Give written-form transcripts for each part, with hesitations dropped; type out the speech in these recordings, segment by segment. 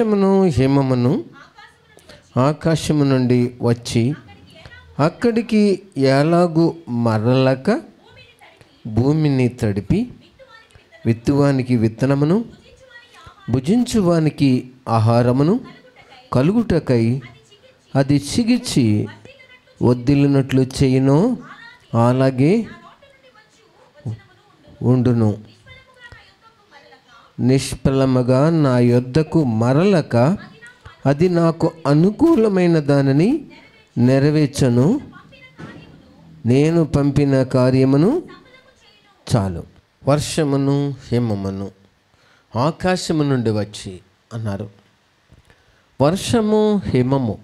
వర్షమును హిమమును ఆకాశము నుండి వచ్చి అక్కడికి ఎలాగూ మరలక భూమిని తడిపి విత్తువానికి విత్తనమును భుజించువానికి ఆహారమును కలుగుటకై అది చిగిర్చి వద్దిల్లినట్లు చేయునో అలాగే ఉండును. నిష్ఫలముగా నా యొద్దకు మరలక అది నాకు అనుకూలమైన దానిని నెరవేర్చను. నేను పంపిన కార్యమును చాలు. వర్షమును హిమమును ఆకాశము నుండి వచ్చి అన్నారు. వర్షము హిమము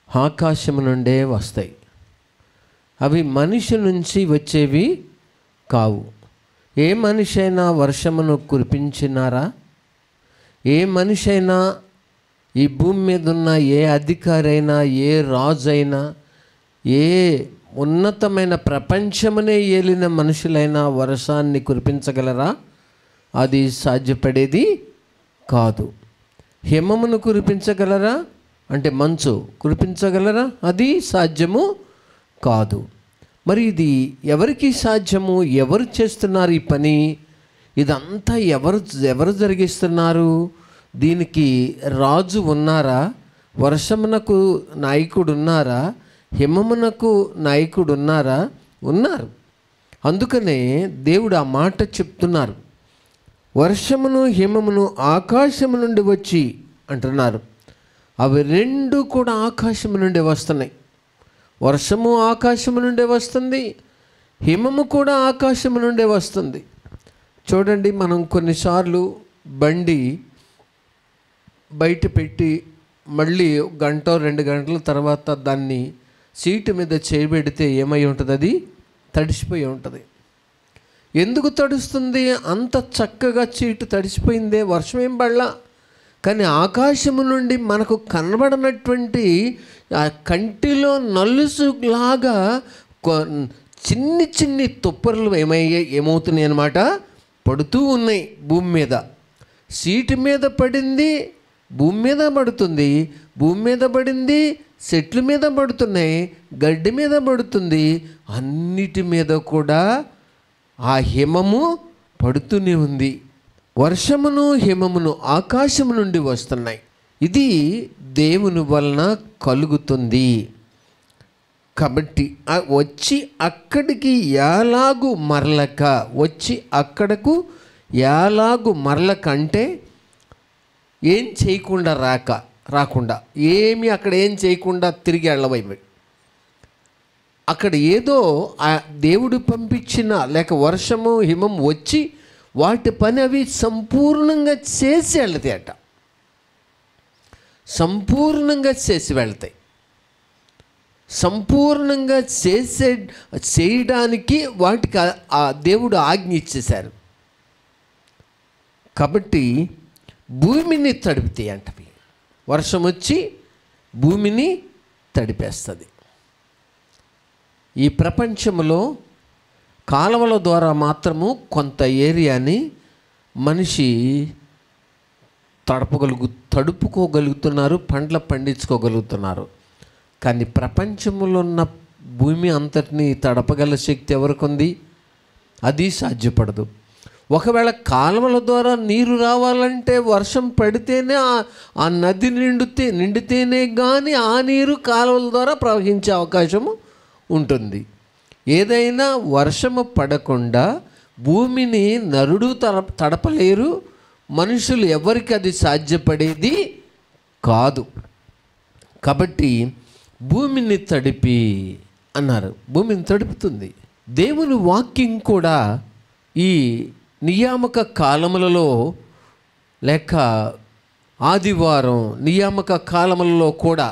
ఆకాశము నుండే వస్తాయి. అవి మనిషి నుంచి వచ్చేవి కావు. ఏ మనిషి అయినా వర్షమును కురిపించినారా? ఏ మనిషి అయినా, ఈ భూమి మీద ఉన్న ఏ అధికారి అయినా, ఏ రాజు అయినా, ఏ ఉన్నతమైన ప్రపంచమునే ఏలిన మనుషులైనా వర్షాన్ని కురిపించగలరా? అది సాధ్యపడేది కాదు. హిమమును కురిపించగలరా? అంటే మంచు కురిపించగలరా? అది సాధ్యము కాదు. మరి ఇది ఎవరికి సాధ్యము? ఎవరు చేస్తున్నారు ఈ పని? ఇదంతా ఎవరు జరిగిస్తున్నారు? దీనికి రాజు ఉన్నారా? వర్షమునకు నాయకుడు ఉన్నారా? హిమమునకు నాయకుడు ఉన్నారా? ఉన్నారు. అందుకనే దేవుడు ఆ మాట చెప్తున్నారు. వర్షమును హిమమును ఆకాశము నుండి వచ్చి అంటున్నారు. అవి రెండు కూడా ఆకాశము నుండి వస్తున్నాయి. వర్షము ఆకాశము నుండే వస్తుంది, హిమము కూడా ఆకాశము నుండే వస్తుంది. చూడండి, మనం కొన్నిసార్లు బండి బయట పెట్టి మళ్ళీ 1-2 గంటల తర్వాత దాన్ని సీటు మీద చేయబెడితే ఏమై ఉంటుంది? అది తడిసిపోయి ఉంటుంది. ఎందుకు తడుస్తుంది? అంత చక్కగా సీటు తడిసిపోయిందే, వర్షం ఏం పడలా. కానీ ఆకాశము నుండి మనకు కనబడినటువంటి ఆ కంటిలో నలుసులాగా చిన్ని తుప్పర్లు ఏమవుతున్నాయి అన్నమాట, పడుతూ ఉన్నాయి భూమి మీద. సీటు మీద పడింది, భూమి మీద పడుతుంది, భూమి మీద పడింది, చెట్ల మీద పడుతున్నాయి, గడ్డి మీద పడుతుంది, అన్నిటి మీద కూడా ఆ హిమము పడుతూనే ఉంది. వర్షమును హిమమును ఆకాశము నుండి వస్తున్నాయి. ఇది దేవుని వలన కలుగుతుంది. కాబట్టి వచ్చి అక్కడికి ఎలాగు మరలక, వచ్చి అక్కడకు ఎలాగు మరలక అంటే ఏం చేయకుండా రాకుండా, ఏమి అక్కడ ఏం చేయకుండా తిరిగి వెళ్ళవైపు, అక్కడ ఏదో ఆ దేవుడు పంపించిన లేక వర్షము హిమం వచ్చి వాటి పని అవి సంపూర్ణంగా చేసి వెళ్తాయి అట. సంపూర్ణంగా చేసి వెళ్తాయి. సంపూర్ణంగా చేయడానికి వాటికి ఆ దేవుడు ఆజ్ఞ ఇచ్చేశారు. కాబట్టి భూమిని తడిపితాయి అంటవి. వర్షం వచ్చి భూమిని తడిపేస్తుంది. ఈ ప్రపంచంలో కాలువల ద్వారా మాత్రము కొంత ఏరియాని మనిషి తడుపుకోగలుగుతున్నారు, పండ్ల పండించుకోగలుగుతున్నారు. కానీ ప్రపంచంలో ఉన్న భూమి అంతటిని తడపగల శక్తి ఎవరికి ఉంది? అది సాధ్యపడదు. ఒకవేళ కాలువల ద్వారా నీరు రావాలంటే వర్షం పడితేనే ఆ నది నిండితేనే కానీ ఆ నీరు కాలువల ద్వారా ప్రవహించే అవకాశము ఉంటుంది. ఏదైనా వర్షము పడకుండా భూమిని నరుడు తడపలేరు, మనుషులు ఎవరికి అది సాధ్యపడేది కాదు. కాబట్టి భూమిని తడిపి అన్నారు. భూమిని తడుపుతుంది. దేవుని వాక్యం కూడా ఈ నియామక కాలములలో లేక ఆదివారం నియామక కాలములలో కూడా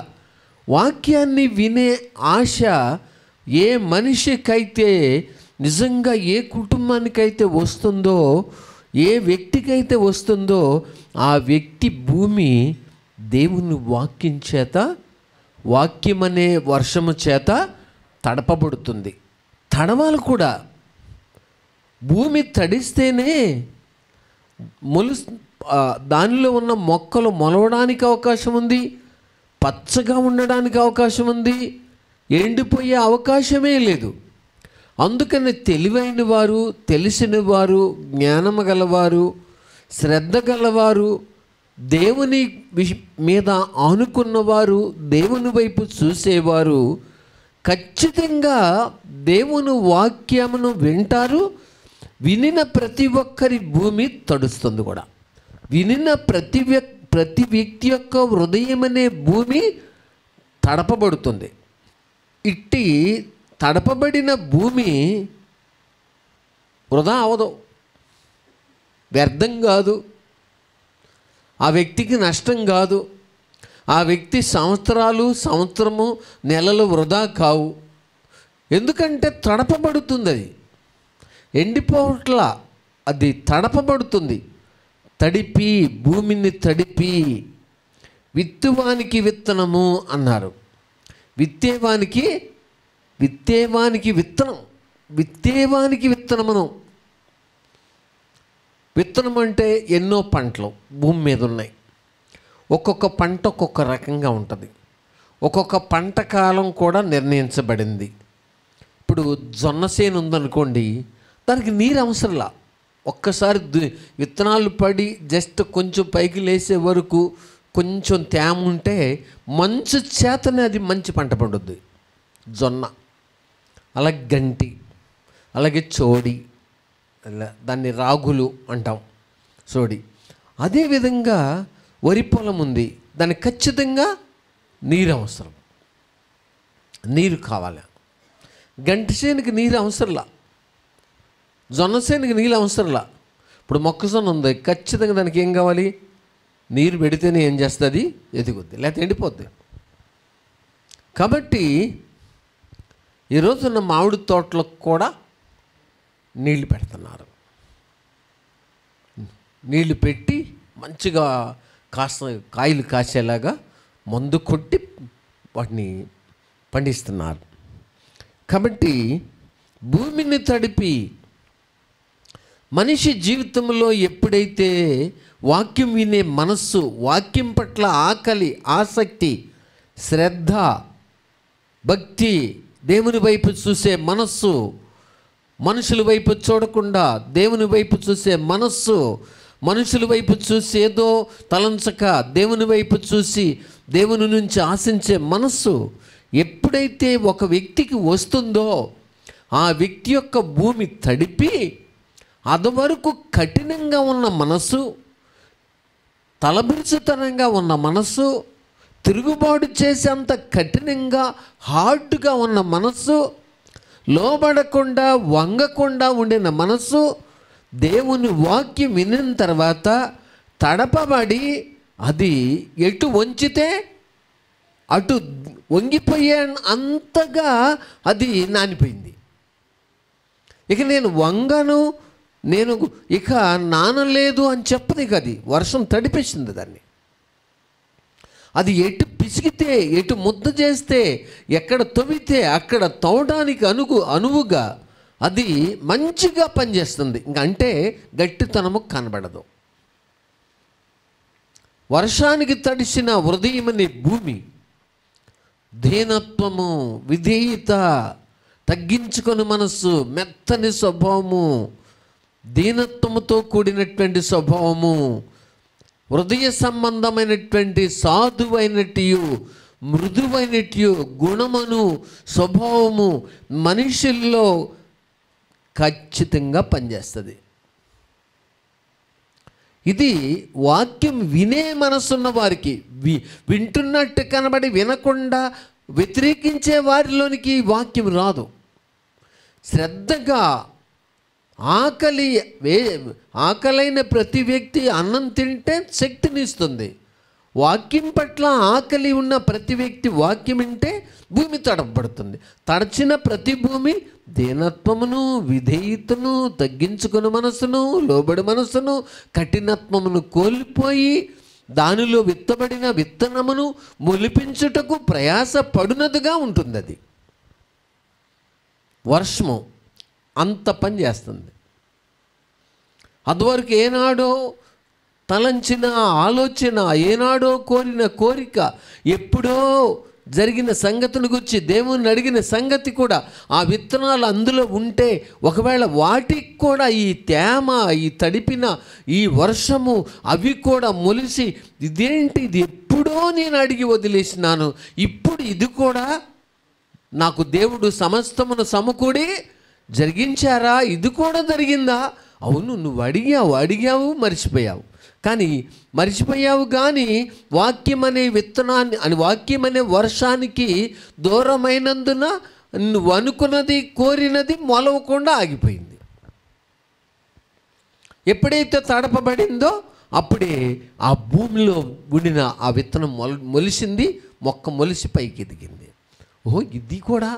వాక్యాన్ని వినే ఆశ ఏ మనిషికైతే నిజంగా ఏ కుటుంబానికైతే వస్తుందో, ఏ వ్యక్తికైతే వస్తుందో ఆ వ్యక్తి భూమి దేవుని వాక్యం చేత, వాక్యమనే వర్షము చేత తడపబడుతుంది. తడవాలి కూడా. భూమి తడిస్తేనే దానిలో ఉన్న మొక్కలు మొలవడానికి అవకాశం ఉంది, పచ్చగా ఉండడానికి అవకాశం ఉంది, ఎండిపోయే అవకాశమే లేదు. అందుకని తెలివైన వారు, తెలిసిన వారు, జ్ఞానము గలవారు, శ్రద్ధ గలవారు, దేవుని మీద ఆనుకున్నవారు, దేవుని వైపు చూసేవారు ఖచ్చితంగా దేవుని వాక్యమును వింటారు. వినిన ప్రతి ఒక్కరి భూమి తడుస్తుంది కూడా. వినిన ప్రతి వ్యక్తి యొక్క హృదయం అనే భూమి తడపబడుతుంది. ఇట్టి తడపబడిన భూమి వృధా అవదు, వ్యర్థం కాదు, ఆ వ్యక్తికి నష్టం కాదు, ఆ వ్యక్తి సంవత్సరము నెలలు వృధా కావు. ఎందుకంటే తడపబడుతుంది, అది ఎండిపోవట్లా, అది తడపబడుతుంది. తడిపి, భూమిని తడిపి విత్తువానికి విత్తనము అన్నారు. విత్తేవానికి విత్తనం, విత్తేవానికి విత్తనమును. విత్తనం అంటే ఎన్నో పంటలు భూమి మీద ఉన్నాయి. ఒక్కొక్క పంట ఒక్కొక్క రకంగా ఉంటుంది. ఒక్కొక్క పంట కాలం కూడా నిర్ణయించబడింది. ఇప్పుడు జొన్న చేను ఉందనుకోండి, దానికి నీరు అవసరంలా. ఒక్కసారి విత్తనాలు పడి జస్ట్ కొంచెం పైకి లేసే వరకు కొంచెం తేమ ఉంటే మంచు చేతనే అది మంచి పంట పండుద్ది జొన్న. అలాగే గంటి, అలాగే చోడి, దాన్ని రాగులు అంటాం, చోడి. అదేవిధంగా వరి పొలం ఉంది, దానికి ఖచ్చితంగా నీరు అవసరం, నీరు కావాలి. గంటి చేనుకి నీరు అవసరంలా, జొన్న చేనుకి నీళ్ళు అవసరంలా. ఇప్పుడు మొక్కజొన్న ఉంది, ఖచ్చితంగా దానికి ఏం కావాలి? నీరు పెడితేనే ఏం చేస్తుంది? ఎదుగుద్ది, లేకపోతే ఎండిపోద్ది. కాబట్టి ఈరోజున్న మామిడి తోటలకు కూడా నీళ్లు పెడుతున్నారు. నీళ్లు పెట్టి మంచిగా కాయలు కాసేలాగా మందు కొట్టి వాటిని పండిస్తున్నారు. కాబట్టి భూమిని తడిపి మనిషి జీవితంలో ఎప్పుడైతే వాక్యం వినే మనస్సు, వాక్యం పట్ల ఆకలి, ఆసక్తి, శ్రద్ధ, భక్తి, దేవుని వైపు చూసే మనస్సు, మనుషుల వైపు చూడకుండా దేవుని వైపు చూసే మనస్సు, మనుషుల వైపు చూసి ఏదో తలంచక దేవుని వైపు చూసి దేవుని నుంచి ఆశించే మనస్సు ఎప్పుడైతే ఒక వ్యక్తికి వస్తుందో, ఆ వ్యక్తి యొక్క భూమి తడిపి అదివరకు కఠినంగా ఉన్న మనసు, తలబిరుచుతనంగా ఉన్న మనసు, తిరుగుబాటు చేసేంత కఠినంగా హార్డ్గా ఉన్న మనసు, లోబడకుండా వంగకుండా ఉండిన మనసు దేవుని వాక్యం వినిన తర్వాత తడపబడి అది ఎటు వంచితే అటు వంగిపోయే అంతగా అది నానిపోయింది. ఇక నేను వంగను, నేను ఇక నానలేదు అని చెప్పదు. ఇక అది వర్షం తడిపేసింది దాన్ని. అది ఎటు పిసికితే, ఎటు ముద్ద చేస్తే, ఎక్కడ తవ్వితే అక్కడ తవ్వడానికి అనువుగా అది మంచిగా పనిచేస్తుంది. అంటే గట్టితనము కనబడదు. వర్షానికి తడిసిన హృదయమనే భూమి దీనత్వము, విధేయత, తగ్గించుకొని మనస్సు, మెత్తని స్వభావము, దీనత్వముతో కూడినటువంటి స్వభావము, హృదయ సంబంధమైనటువంటి సాధువైనట్టు, మృదువైనట్టు గుణమును, స్వభావము మనుషుల్లో ఖచ్చితంగా పనిచేస్తుంది. ఇది వాక్యం వినే మనసున్న వారికి, వింటున్నట్టు కనబడి వినకుండా వ్యతిరేకించే వారిలోనికి వాక్యం రాదు. శ్రద్ధగా ఆకలైన ప్రతి వ్యక్తి అన్నం తింటే శక్తిని ఇస్తుంది. వాక్యం పట్ల ఆకలి ఉన్న ప్రతి వ్యక్తి వాక్యం వింటే భూమి తడపబడుతుంది. తడచిన ప్రతి భూమి దీనత్వమును, విధేయతను, తగ్గించుకుని మనసును, లోబడి మనసును, కఠినత్వమును కోల్పోయి దానిలో విత్తబడిన విత్తనమును మొలిపించుటకు ప్రయాస పడునదిగా ఉంటుంది. అది వర్షము అంత పని చేస్తుంది. అదివరకు ఏనాడో తలంచిన ఆలోచన, ఏనాడో కోరిన కోరిక, ఎప్పుడో జరిగిన సంగతిని గురించి దేవుణ్ణి అడిగిన సంగతి కూడా ఆ విత్తనాలు అందులో ఉంటే ఒకవేళ వాటికి కూడా ఈ తేమ, ఈ తడిపిన ఈ వర్షము అవి కూడా మొలిసి ఇదేంటి, ఇది ఎప్పుడో నేను అడిగి వదిలేసినాను, ఇప్పుడు ఇది కూడా నాకు దేవుడు సమస్తమును సమకూడి జరిగించారా, ఇది కూడా జరిగిందా? అవును, నువ్వు అడిగావు మర్చిపోయావు. కానీ మర్చిపోయావు కానీ వాక్యం అనే విత్తనాన్ని వాక్యం అనే వర్షానికి దూరమైనందున నువ్వు అనుకున్నది కోరినది మొలవకుండా ఆగిపోయింది. ఎప్పుడైతే తడపబడిందో అప్పుడే ఆ భూమిలో ఉండిన ఆ విత్తనం మొలిసింది, మొక్క మొలిసి పైకి ఎదిగింది. ఓహో, ఇది కూడా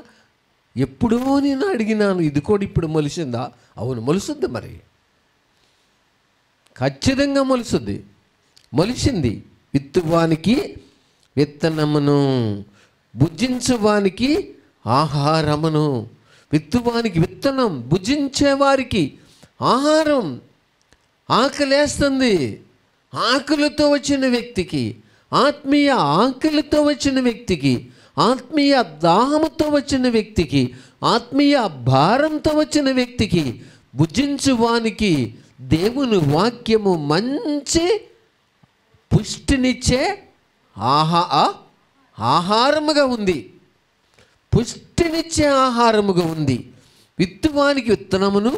ఎప్పుడో నేను అడిగినాను, ఇది కూడా ఇప్పుడు మొలిసిందా? అవును, మొలుస్తుంది, మరి ఖచ్చితంగా మొలిసింది. విత్తువానికి విత్తనమును, భుజించువానికి ఆహారమును. విత్తువానికి విత్తనం, భుజించేవారికి ఆహారం. ఆకలేస్తుంది, ఆకలితో వచ్చిన వ్యక్తికి, ఆత్మీయ ఆకలితో వచ్చిన వ్యక్తికి, ఆత్మీయ దాహముతో వచ్చిన వ్యక్తికి, ఆత్మీయ భారంతో వచ్చిన వ్యక్తికి, భుజించువానికి దేవుని వాక్యము మంచి పుష్టినిచ్చే ఆహారముగా ఉంది. పుష్టినిచ్చే ఆహారముగా ఉంది. విత్తువానికి విత్తనమును,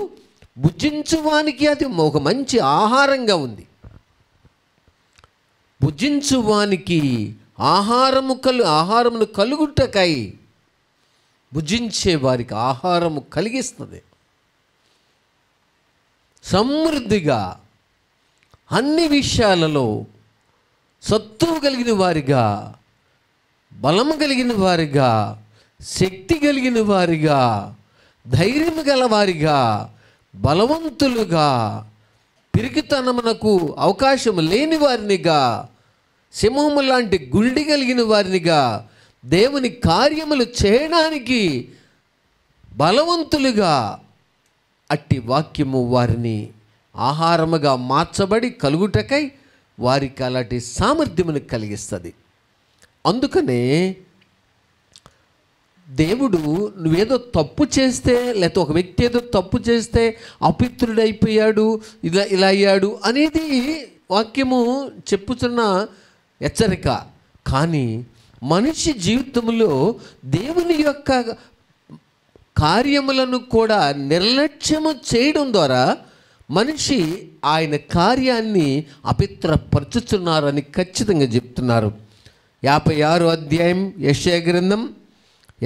భుజించువానికి అది ఒక మంచి ఆహారంగా ఉంది. భుజించువానికి ఆహారమును కలుగుటకై, భుజించే వారికి ఆహారము కలిగిస్తుంది. సమృద్ధిగా అన్ని విషయాలలో సత్తువు కలిగిన వారిగా, బలము కలిగిన వారిగా, శక్తి కలిగిన వారిగా, ధైర్యం గలవారిగా, బలవంతులుగా, పిరికితనమునకు అవకాశం లేని వారినిగా, సింహము లాంటి గుండె కలిగిన వారినిగా, దేవుని కార్యములు చేయడానికి బలవంతులుగా అట్టి వాక్యము వారిని ఆహారముగా మార్చబడి కలుగుటకై వారికి అలాంటి సామర్థ్యమును కలిగిస్తుంది. అందుకనే దేవుడు నువ్వేదో తప్పు చేస్తే, లేకపోతే ఒక వ్యక్తి ఏదో తప్పు చేస్తే అపిత్రుడైపోయాడు, ఇలా అయ్యాడు అనేది వాక్యము చెప్పుతున్న హెచ్చరిక. కానీ మనిషి జీవితంలో దేవుని యొక్క కార్యములను కూడా నిర్లక్ష్యము చేయడం ద్వారా మనిషి ఆయన కార్యాన్ని అపిత్రపరచుతున్నారని ఖచ్చితంగా చెప్తున్నారు. 56వ అధ్యాయం యెషయా గ్రంథం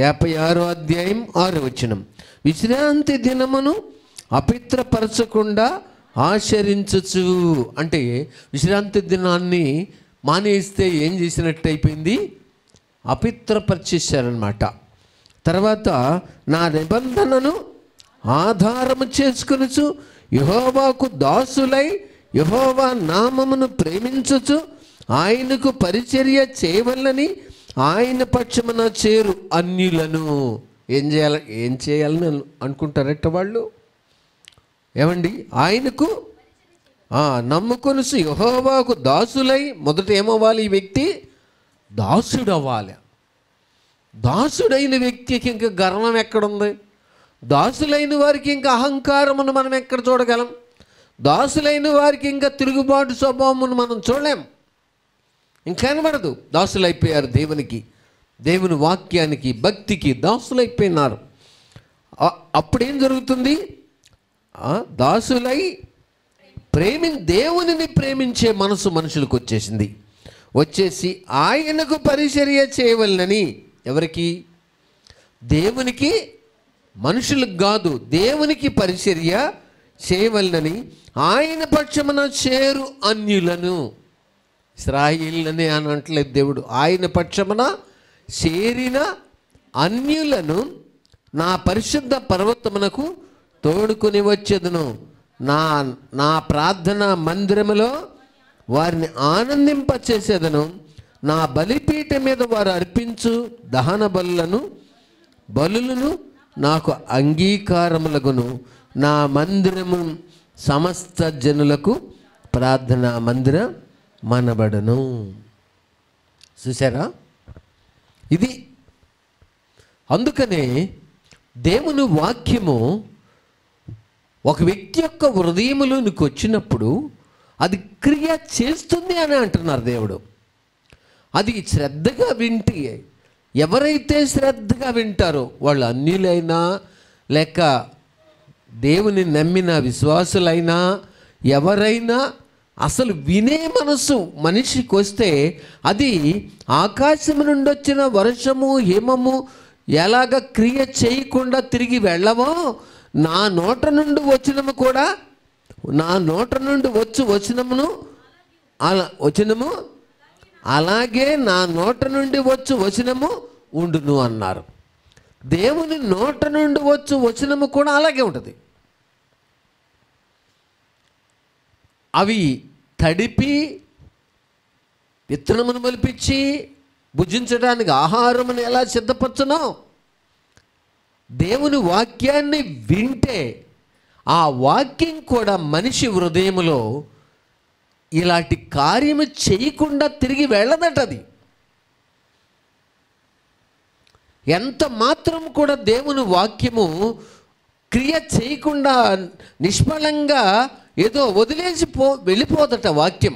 56వ అధ్యాయం 6వ వచనం, విశ్రాంతి దినమును అపిత్రపరచకుండా ఆచరించచ్చు. అంటే విశ్రాంతి దినాన్ని మానేస్తే ఏం చేసినట్టు అయిపోయింది? అపిత్రపరిచేశారనమాట. తర్వాత నా నిబంధనను ఆధారము చేసుకొనుచు యెహోవాకు దాసులై యెహోవా నామమును ప్రేమించుచు ఆయనకు పరిచర్య చేయవలనని ఆయన పక్షమున చేరు అన్యులను ఏం చేయాలని అనుకుంటారట వాళ్ళు? ఏమండి, ఆయనకు నమ్ముకొనుసు యెహోవాకు దాసులై, మొదట ఏమవ్వాలి? ఈ వ్యక్తి దాసుడు అవ్వాలి. దాసుడైన వ్యక్తికి ఇంకా గర్వం ఎక్కడుంది? దాసులైన వారికి ఇంకా అహంకారమును మనం ఎక్కడ చూడగలం? దాసులైన వారికి ఇంకా తిరుగుబాటు స్వభావమును మనం చూడలేం. ఇంకా కనబడదు. దాసులైపోయారు దేవునికి, దేవుని వాక్యానికి, భక్తికి దాసులైపోయినారు. అప్పుడేం జరుగుతుంది? దాసులై దేవునిని ప్రేమించే మనసు మనుషులకు వచ్చేసి ఆయనకు పరిచర్య చేయవలనని. ఎవరికి? దేవునికి, మనుషులకు కాదు, దేవునికి పరిచర్య చేయవలనని ఆయన పక్షమున చేరు అన్యులను. ఇశ్రాయేలునే అని అంటలేదు దేవుడు. ఆయన పక్షమున చేరిన అన్యులను నా పరిశుద్ధ పర్వతమునకు తోడుకొని వచ్చేదను. నా ప్రార్థన మందిరములో వారిని ఆనందింపచేసేదను. నా బలిపీఠ మీద వారు అర్పించు దహన బలులను నాకు అంగీకారములగును. నా మందిరము సమస్త జనులకు ప్రార్థనా మందిరం మనబడును. చూసారా? ఇది అందుకనే దేవుని వాక్యము ఒక వ్యక్తి యొక్క హృదయములోనికి వచ్చినప్పుడు అది క్రియ చేస్తుంది అని అంటున్నారు దేవుడు. అది శ్రద్ధగా వింటే, ఎవరైతే శ్రద్ధగా వింటారో వాళ్ళు అన్యులైనా లేక దేవుని నమ్మిన విశ్వాసులైనా ఎవరైనా అసలు వినే మనసు మనిషికి వస్తే అది ఆకాశం నుండి వచ్చిన వర్షము హిమము ఎలాగ క్రియ చేయకుండా తిరిగి వెళ్ళవో, నా నోట నుండి వచ్చినము కూడా, నా నోట నుండి వచనము అలాగే నా నోట నుండి వచనము ఉండును అన్నారు. దేవుని నోట నుండి వచనము కూడా అలాగే ఉంటుంది. అవి తడిపి విత్తనమును మొలిపించి భుజించడానికి ఆహారమును ఎలా సిద్ధపరచునో, దేవుని వాక్యాన్ని వింటే ఆ వాక్యం కూడా మనిషి హృదయములో ఇలాంటి కార్యము చేయకుండా తిరిగి వెళ్ళదట. అది ఎంత మాత్రం కూడా దేవుని వాక్యము క్రియ చేయకుండా నిష్ఫలంగా ఏదో వదిలేసి వెళ్ళిపోదట వాక్యం.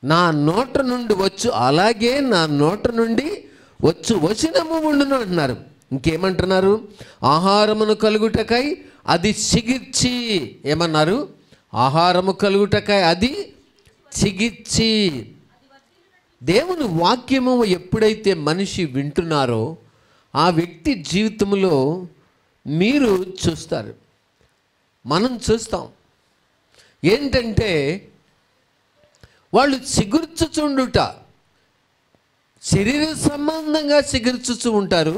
నా నోట నుండి అలాగే నా నోట నుండి వచనము ఉండును అంటున్నారు. ఇంకేమంటున్నారు? ఆహారమును కలుగుటకై అది చిగిర్చి, ఏమన్నారు? ఆహారము కలుగుటకై అది చిగిర్చి. దేవుని వాక్యము ఎప్పుడైతే మనిషి వింటున్నారో ఆ వ్యక్తి జీవితంలో మీరు చూస్తారు, మనం చూస్తాం. ఏంటంటే వాళ్ళు చిగుర్చుచుండుట, శరీర సంబంధంగా చిగుర్చుచు ఉంటారు,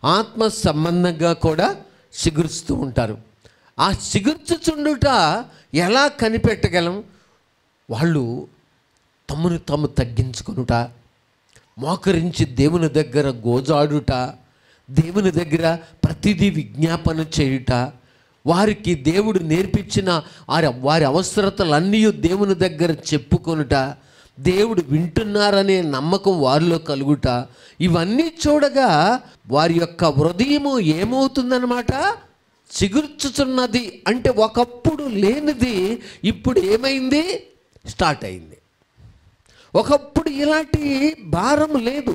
ఆత్మ సంబంధంగా కూడా చిగురుస్తూ ఉంటారు. ఆ చిగుర్చుచుండుట ఎలా కనిపెట్టగలం? వాళ్ళు తమను తాము తగ్గించుకొనుట, మోకరించి దేవుని దగ్గర గోజాడుట, దేవుని దగ్గర ప్రతిదీ విజ్ఞాపన చేయుట, వారికి దేవుడు నేర్పించిన వారి అవసరతలన్నీ దేవుని దగ్గర చెప్పుకొనుట, దేవుడు వింటున్నారనే నమ్మకం వారిలో కలుగుట, ఇవన్నీ చూడగా వారి యొక్క హృదయము ఏమవుతుందన్నమాట? చిగుర్చుచున్నది. అంటే ఒకప్పుడు లేనిది ఇప్పుడు ఏమైంది? స్టార్ట్ అయింది. ఒకప్పుడు ఇలాంటి భారం లేదు,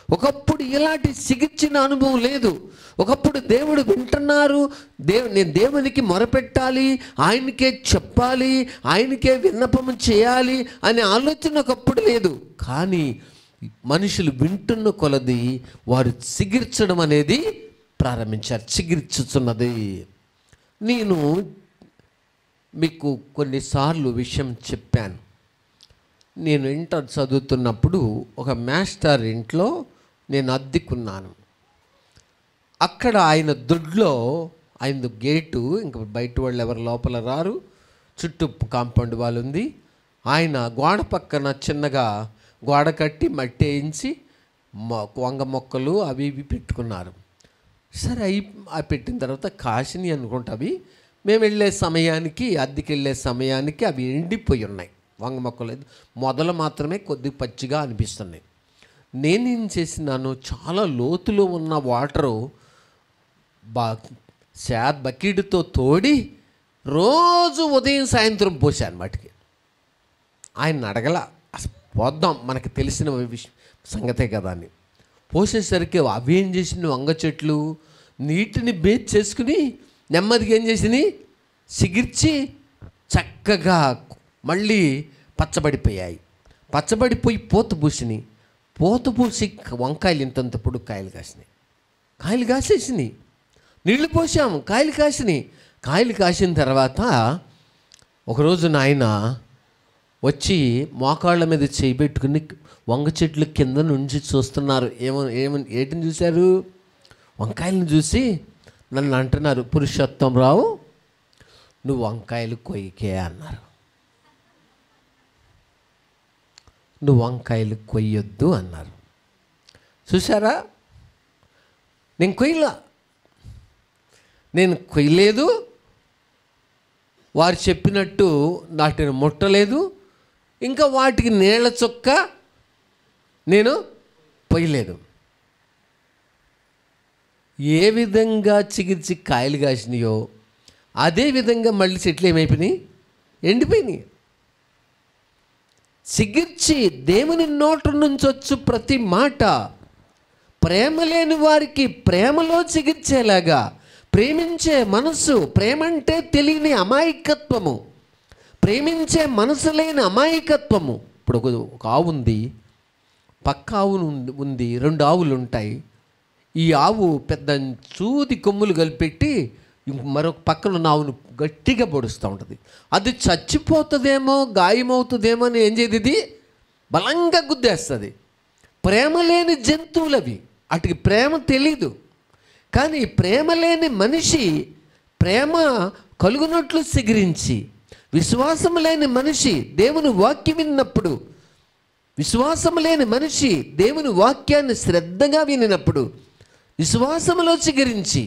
ఒకప్పుడు ఇలాంటి చిగిర్చిన అనుభవం లేదు. ఒకప్పుడు దేవుడు వింటున్నారు, నేను దేవునికి మొరపెట్టాలి, ఆయనకే చెప్పాలి, ఆయనకే విన్నపం చేయాలి అనే ఆలోచన ఒకప్పుడు లేదు. కానీ మనుషులు వింటున్న కొలది వారు చిగిర్చడం అనేది ప్రారంభించారు. చిగిర్చుచున్నది. నేను మీకు కొన్నిసార్లు విషయం చెప్పాను. నేను ఇంటర్ చదువుతున్నప్పుడు ఒక మాస్టర్ ఇంట్లో నేను అద్దెకున్నాను. అక్కడ ఆయన దొడ్లో ఆయన గేటు, ఇంకా బయట వాళ్ళు ఎవరు లోపల రారు, చుట్టూ కాంపౌండ్ వాల్ ఉంది. ఆయన గోడ పక్కన చిన్నగా గోడ కట్టి మట్టి వేయించి వంగ మొక్కలు అవి ఇవి పెట్టుకున్నారు. సరే అవి పెట్టిన తర్వాత కాసిని అనుకుంటా అవి మేము వెళ్ళే సమయానికి, అద్దెకి వెళ్ళే సమయానికి అవి ఎండిపోయి ఉన్నాయి. వంగ మొక్కలు మొదలు మాత్రమే కొద్ది పచ్చిగా అనిపిస్తున్నాయి. నేనేం చేసినాను, చాలా లోతులో ఉన్న వాటరు బకెట్తో తోడి రోజు ఉదయం సాయంత్రం పోసాను వాటికి. ఆయన అడగల, పోద్దాం మనకు తెలిసిన సంగతే కదా అని. పోసేసరికి అవి ఏం చేసిన వంగ చెట్లు నీటిని బేస్ చేసుకుని నెమ్మదిగా ఏం చేసినాయి, సిగిర్చి చక్కగా మళ్ళీ పచ్చబడిపోయాయి. పచ్చబడిపోయి పూత పూసినాయి. పూత పూసి వంకాయలు ఇంతంత పొడుగు కాయలు కాసినాయి. కాయలు కాసేసినాయి. నీళ్లు పోసాము, కాయలు కాసినాయి. కాయలు కాసిన తర్వాత ఒకరోజు నాయన వచ్చి మోకాళ్ళ మీద చేయబెట్టుకుని వంగ చెట్లు కింద నుంచి చూస్తున్నారు. ఏటిని చూశారు? వంకాయలను చూసి నన్ను అంటున్నారు, పురుషోత్తం రావు నువ్వు వంకాయలు కొయ్యకే అన్నారు. నువ్వు వంకాయలు కొయ్యొద్దు అన్నారు. చూసారా? నేను కొయ్యలేదు, వారు చెప్పినట్టు వాటిని ముట్టలేదు, ఇంకా వాటికి నీళ్ల చుక్క నేను పొయ్యలేదు. ఏ విధంగా చిగిర్చి కాయలు కాసినాయో అదే విధంగా మళ్ళీ చెట్లు ఏమైపోయినాయి, ఎండిపోయినాయి. చిగిర్చి దేవుని నోట నుంచి వచ్చు ప్రతి మాట ప్రేమ లేని వారికి ప్రేమలో చిగిర్చేలాగా, ప్రేమించే మనసు, ప్రేమ అంటే తెలియని అమాయకత్వము, ప్రేమించే మనసు లేని అమాయకత్వము. ఇప్పుడు ఒక ఆవు ఉంది, పక్క ఆవు ఉంది, 2 ఆవులు ఉంటాయి. ఈ ఆవు పెద్ద చూది కొమ్ములు కలిపెట్టి మరొక పక్కన ఉన్న ఆవును గట్టిగా పొడుస్తూ ఉంటుంది. అది చచ్చిపోతుందేమో, గాయమవుతుందేమో అని ఏం చేయదు, ఇది బలంగా గుద్దేస్తుంది. ప్రేమ లేని జంతువులు అవి, వాటికి ప్రేమ తెలీదు. కానీ ప్రేమ లేని మనిషి ప్రేమ కలుగునట్లు సిగిరించి, విశ్వాసం లేని మనిషి దేవుని వాక్యం విన్నప్పుడు, విశ్వాసం లేని మనిషి దేవుని వాక్యాన్ని శ్రద్ధగా వినినప్పుడు విశ్వాసములో చిగురించి,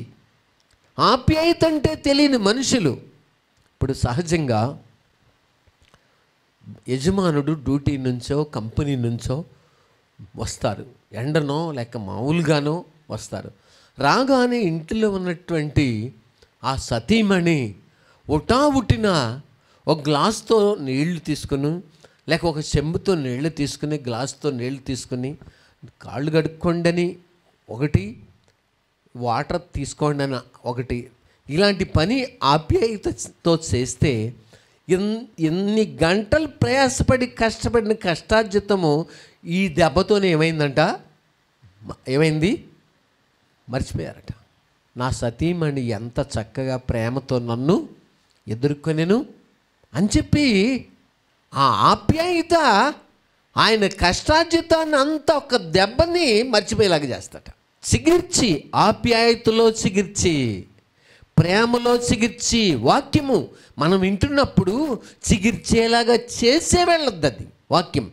ఆప్యాయత అంటే తెలియని మనుషులు. ఇప్పుడు సహజంగా యజమానుడు డ్యూటీ నుంచో కంపెనీ నుంచో వస్తారు, ఎండనో లేక మామూలుగానో వస్తారు. రాగానే ఇంటిలో ఉన్నటువంటి ఆ సతీమణి ఉట్టిన ఒక గ్లాస్తో నీళ్లు తీసుకుని, లేక ఒక చెంబుతో నీళ్లు తీసుకుని, గ్లాస్తో నీళ్లు తీసుకుని, కాళ్ళు కడుక్కోండి ఒకటి, వాటర్ తీసుకోండి అని ఒకటి, ఇలాంటి పని ఆప్యాయతతో చేస్తే ఎన్ని గంటలు ప్రయాసపడి కష్టపడిన కష్టార్జితము ఈ దెబ్బతోనే ఏమైంది మర్చిపోయారట. నా సతీమణి ఎంత చక్కగా ప్రేమతో నన్ను ఎదుర్కొనేను అని చెప్పి ఆ ఆప్యాయత ఆయన కష్టార్జితాన్ని అంతా ఒక దెబ్బని మర్చిపోయేలాగా చేస్తాట. చిగిర్చి, ఆప్యాయతలో చిగిర్చి, ప్రేమలో చిగిర్చి, వాక్యము మనం వింటున్నప్పుడు చిగిర్చేలాగా చేసే వెళ్ళొద్దు. అది వాక్యం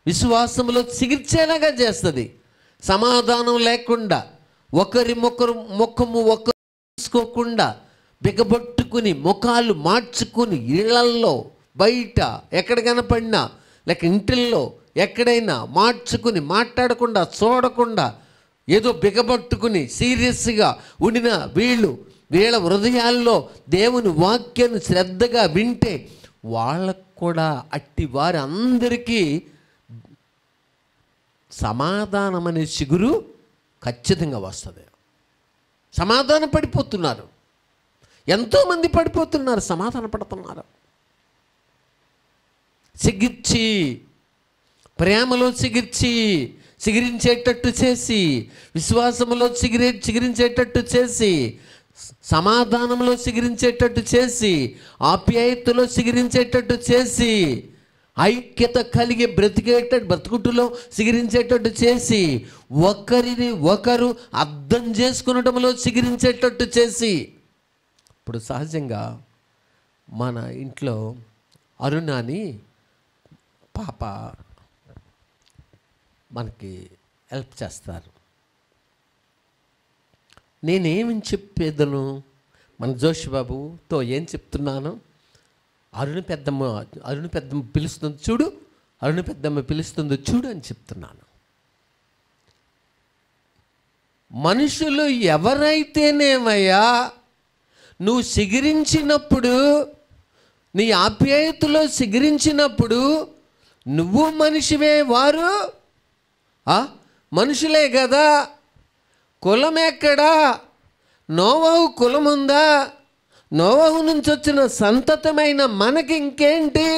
విశ్వాసంలో చిగిర్చేలాగా చేస్తుంది. సమాధానం లేకుండా, ఒకరి ముఖము ఒకరు చూసుకోకుండా, బిగబట్టుకుని ముఖాలు మార్చుకుని, ఇళ్లల్లో బయట ఎక్కడ కనపడినా లేక ఇంటిల్లో ఎక్కడైనా మార్చుకుని, మాట్లాడకుండా, చూడకుండా, ఏదో బిగబట్టుకుని సీరియస్గా ఉండిన వీళ్ళ హృదయాల్లో దేవుని వాక్యాన్ని శ్రద్ధగా వింటే వాళ్ళకు కూడా అట్టి వారి అందరికీ సమాధానం అనే చిగురు ఖచ్చితంగా వస్తుంది. సమాధాన పడిపోతున్నారు, ఎంతోమంది పడిపోతున్నారు, సమాధాన పడుతున్నారు. చిగిర్చి, ప్రేమలో చిగిరించేటట్టు చేసి, విశ్వాసములో చిగిరించేటట్టు చేసి, సమాధానంలో చిగిరించేటట్టు చేసి, ఆప్యాయతలో చిగిరించేటట్టు చేసి, ఐక్యత కలిగి బ్రతుకుటలో చిగిరించేటట్టు చేసి, ఒకరిని ఒకరు అర్థం చేసుకునడంలో చిగిరించేటట్టు చేసి. ఇప్పుడు సహజంగా మన ఇంట్లో అరుణ అని పాప మనకి హెల్ప్ చేస్తారు. నేనేమి చెప్పేదను, మన జోషిబాబుతో ఏం చెప్తున్నాను, అరుణ పెద్దమ్మ పిలుస్తుంది చూడు, అరుణ పెద్దమ్మ పిలుస్తుంది చూడు అని చెప్తున్నాను. మనుషులు ఎవరైతేనేమయ్యా, నువ్వు సిగిరించినప్పుడు, నీ ఆప్యాయతలో సిగిరించినప్పుడు నువ్వు మనిషివే, వారు మనుషులే కదా. కులం ఎక్కడా? నోవహు కులం ఉందా? నోవహు నుంచి వచ్చిన సంతతమైన మనకి ఇంకేంటి?